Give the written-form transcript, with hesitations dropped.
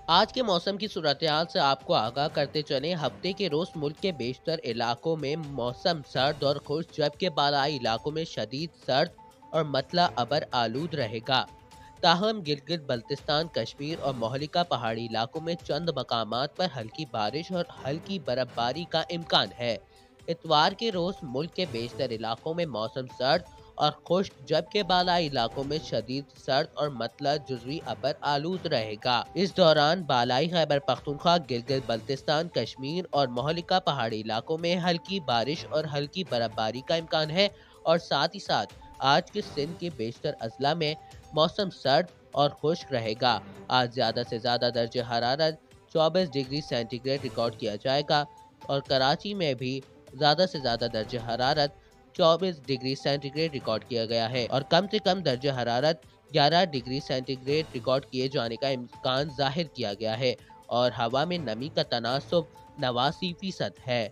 آج کے موسم کی صورتحال سے آپ کو آگاہ کرتے چلیں، ہفتے کے روز ملک کے بیشتر علاقوں میں موسم سرد اور خشک، جبکہ بالائی علاقوں میں شدید سرد اور مطلع ابر آلود رہے گا۔ تاہم گلگت بلتستان، کشمیر اور مہلکہ پہاڑی علاقوں میں چند مقامات پر ہلکی بارش اور ہلکی برف باری کا امکان ہے۔ اتوار کے روز ملک کے بیشتر علاقوں میں موسم سرد اور خشک، جبکہ بالائی علاقوں میں شدید سرد اور مطلع جزوی ابر آلود رہے گا۔ اس دوران بالائی خیبر پختونخوا، گلگت بلتستان، کشمیر اور مہلکہ پہاڑی علاقوں میں ہلکی بارش اور ہلکی برف باری کا امکان ہے، اور ساتھ ہی ساتھ آج کے سندھ کے بیشتر اضلاع میں موسم سرد اور خشک رہے گا۔ آج زیادہ سے زیادہ درجہ حرارت 24 ڈگری سینٹی گریڈ ریکارڈ کیا جائے گا، اور کراچی میں بھی زیادہ سے زیادہ درجہ حرارت 24 ڈگری سینٹی گریڈ ریکارڈ کیا گیا ہے، اور کم سے کم درجہ حرارت 11 ڈگری سینٹی گریڈ ریکارڈ کیے جانے کا امکان ظاہر کیا گیا ہے، اور ہوا میں نمی کا تناسب 89% ہے۔